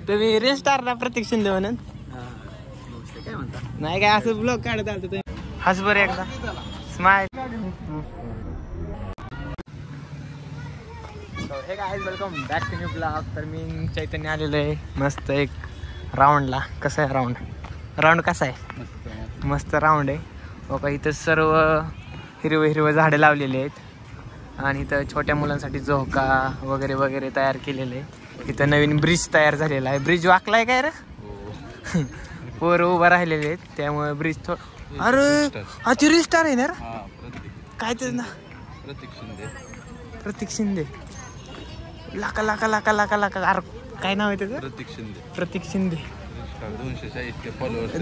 तुम्ही रील स्टारला प्रतीक शिंदे म्हणून काय म्हणता नाही काय असं ब्लॉग काढत आलतो तुम्ही हस बरं एकदा स्माइल. हे काय welcome back to new blog. तर मी चैतन्य आलेलो आहे मस्त एक राऊंडला. कसा आहे राऊंड कसा आहे मस्त राऊंड आहे बघा. इथं सर्व हिरवं झाडं लावलेली आहेत आणि इथं छोट्या मुलांसाठी झोका वगैरे वगैरे तयार केलेलं आहे. इथं नवीन ब्रिज तयार झालेला आहे. ब्रिज वाकलाय काय रे पोरं उभं राहिलेले आहेत त्यामुळे ब्रिज अरे हा रील स्टार आहे ना काय ते ना प्रतीक शिंदे लाका लाका लाका लाका लाका अरे काय नाव आहे त्याचं प्रतीक शिंदे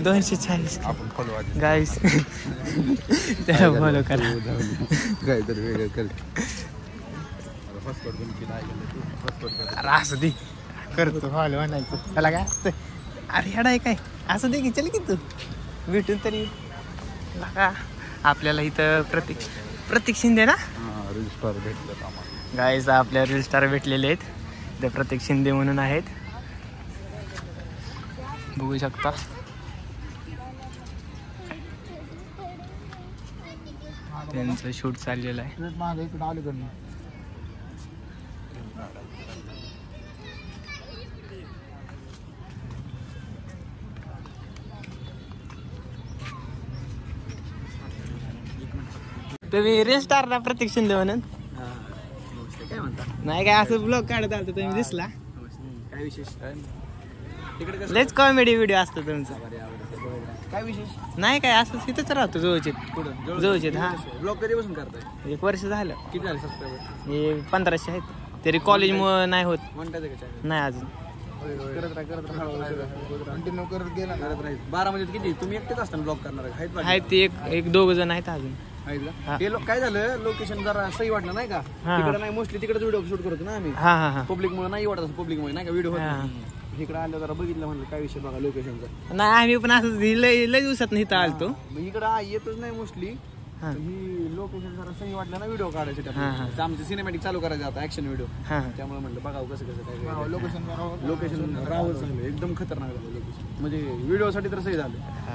240 आपण फॉलो गाईस त्याला फॉलो करा काहीतरी वेगळं कर. असं दे करतो फॉलो म्हणायचं त्याला काय असतं. अरे ह्याडा आहे काय असं दे की चल की तू भेटून तरी लागा. आपल्याला इथं प्रतीक शिंदे ना रील स्टार भेटलं आम्हाला गाईज. आपल्या रील स्टार भेटलेले आहेत ते प्रतीक शिंदे म्हणून आहेत बघू शकता. त्यांचं शूट चाललेलं आहे. तुम्ही रील स्टारला प्रतीक शिंदे म्हणून काय म्हणता नाही काय असं ब्लॉग काढत आलतो तुम्ही दिसला. काय विशेष लयच कॉमेडी व्हिडिओ असतो तुमचा. काय विशेष नाही काय असं इथंच राहतो जवळचे हा. ब्लॉग कधीपासून करताय 1 वर्ष झालं. किती झाले सबस्क्रायबर हे 1500 आहेत तरी कॉलेजमुळे नाही होत म्हणतात का चॅनल नाही अजून. करत कंटिन्यू करत गेला करत राहील. 12 म्हणजे किती तुम्ही एकटेच असताना ब्लॉग करणार आहेत ते एक दोघ जण आहेत अजून. हे काय झालं लोकेशन जरा सही वाटलं नाही का तिकडे नाही मोस्टली तिकडेच व्हिडिओ शूट करतो ना आम्ही. हा हा हा पब्लिक मुळे नाही वाटत पब्लिक मुळे नाही का व्हिडिओ इकडे आलं जरा बघितलं म्हणलं काय विषय बघा लोकेशनचा. नाही आम्ही पण असं लय दिवसात इथं आलतो. इकडे येतच नाही मोस्टली ही लोकेशन जरा सही वाटलं ना व्हिडिओ काढायसाठी. आमचं सिनेमॅटिक चालू करायचं आता ऍक्शन व्हिडिओ त्यामुळे म्हणलं बघावं कसं काय लोकेशन राहुल चांगलं एकदम खतरनाक झालं लोकेशन म्हणजे व्हिडिओ साठी तर सही झालं.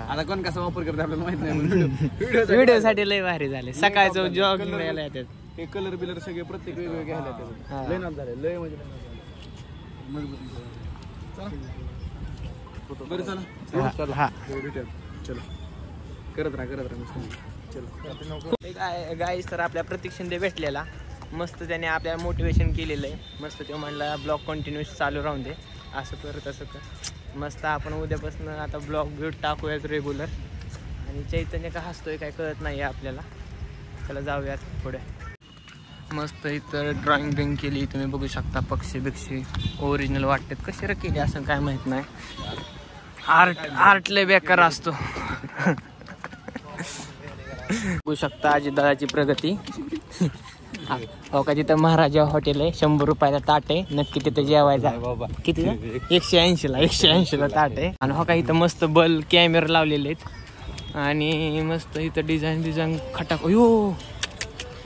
आता कोण कसा वापर करते आपल्याला माहित नाही व्हिडिओ साठी लय भारी झाले. सकाळचं जॉगिंग यायला येतात हे कलर बिलर सगळे प्रत्येक वेगवेगळे घ्यायला लय नाच झाले लय म्हणजे बरं चला हा चलो करत राहा चलो. गाईस तर आपल्या प्रतीक शिंदे भेटलेला मस्त त्याने आपल्याला मोटिवेशन केलेलं आहे. मस्त ते म्हणला ब्लॉग कंटिन्यूस चालू राहून दे असं कर तसं कर. मस्त आपण उद्यापासून आता ब्लॉग टाकूयात रेग्युलर. आणि चैतन्य का हसतोय काय कळत नाही आपल्याला. त्याला जाऊयात पुढे. मस्त इथं ड्रॉइंग बिंग केली तुम्ही बघू शकता. पक्षी बिक्षी ओरिजिनल वाटतात कशी केली असं काय माहित नाही. आर्ट लय बेकार असतो. बघू शकता अजितदादाची प्रगती. हो का तिथं महाराजा हॉटेल आहे 100 रुपयाला ताट आहे. नक्की तिथे जेवायचा किती 180ला ताट आहे. आणि हो का इथं मस्त बल कॅमेरा लावलेले आहेत आणि मस्त इथं डिझाईन खटाक यो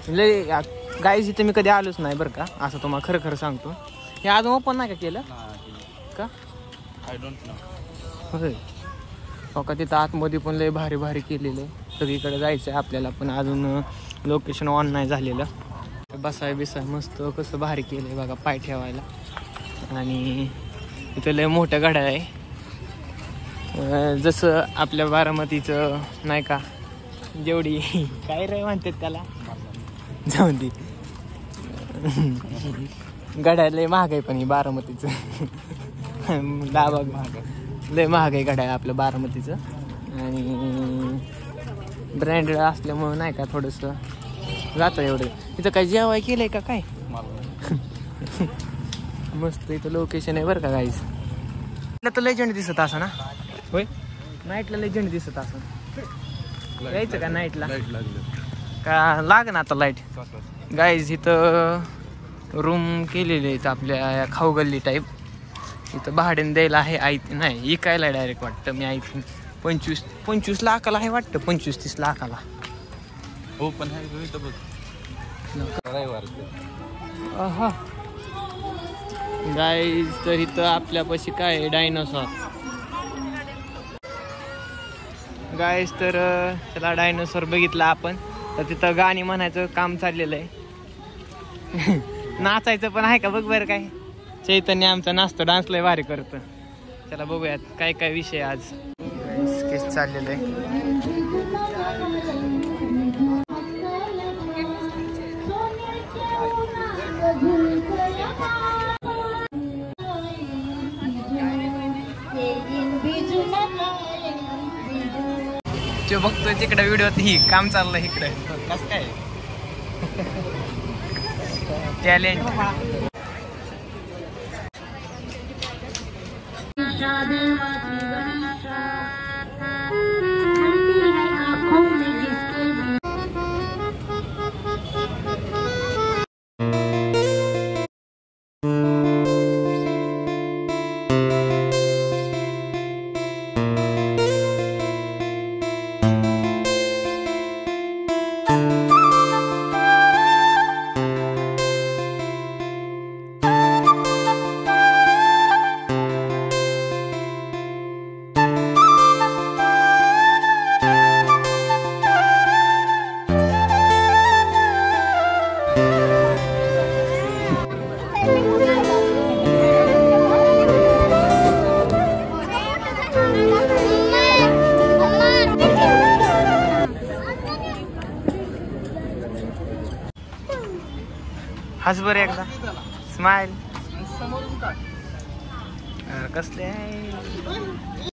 लय. गाईज इथं मी कधी आलोच नाही बरं का असं तुम्हाला खरं सांगतो. हे अजून ओपन नाही का केलं का आय डोंट नो. होय हो का तिथं आतमध्ये पण लय भारी भारी केलेलं आहे. सगळीकडे जायचं आहे आपल्याला पण अजून लोकेशन ऑन नाही झालेलं. बसाय मस्त कसं भारी केलं आहे बघा पाय ठेवायला. आणि इथं लय मोठं घड्याळ आहे जसं आपल्या बारामतीचं नाही का जेवढी काय रे म्हणतात त्याला जाऊन दे. घड्याळ लय महाग आहे पण ही बारामतीचं लय महाग आहे घड्याळ आपलं बारामतीचं. आणि ब्रँडेड असल्यामुळं नाही का थोडंसं जातं एवढं. इथं काय जेवाय केलंय का काय मस्त इथं लोकेशन आहे बरं का गाईज. तर लय झेंड दिसत असं ना होय नाईटला लय झेंड दिसत असं यायचं का नाईटला का लाग ना आता लाईट. गाईज इथं रूम केलेले आहेत आपल्या खाऊ गल्ली टाईप. इथं भाड्याने द्यायला आहे नाही इकायला डायरेक्ट वाटतं मी 25 लाखाला आहे वाटतं 25-30 लाखाला. हो पण गाईज तर इथं आपल्यापाशी काय आहे, डायनोसॉर. गाईज तर त्याला डायनोसॉर बघितला आपण. तर तिथं गाणी म्हणायचं काम चाललेलं आहे. नाचायचं पण आहे का बघ बरं. काय चैतन्य आमचा नाचतो, डान्स लय भारी करतो. चला बघूयात काय काय विषय आज. केस चाललेलं आहे. तो बघतोय तिकडे व्हिडिओत ही काम चाललंय इकडे. कसं काय टॅलेंट. हस बरं एकदा. स्माइल. कसले आहे.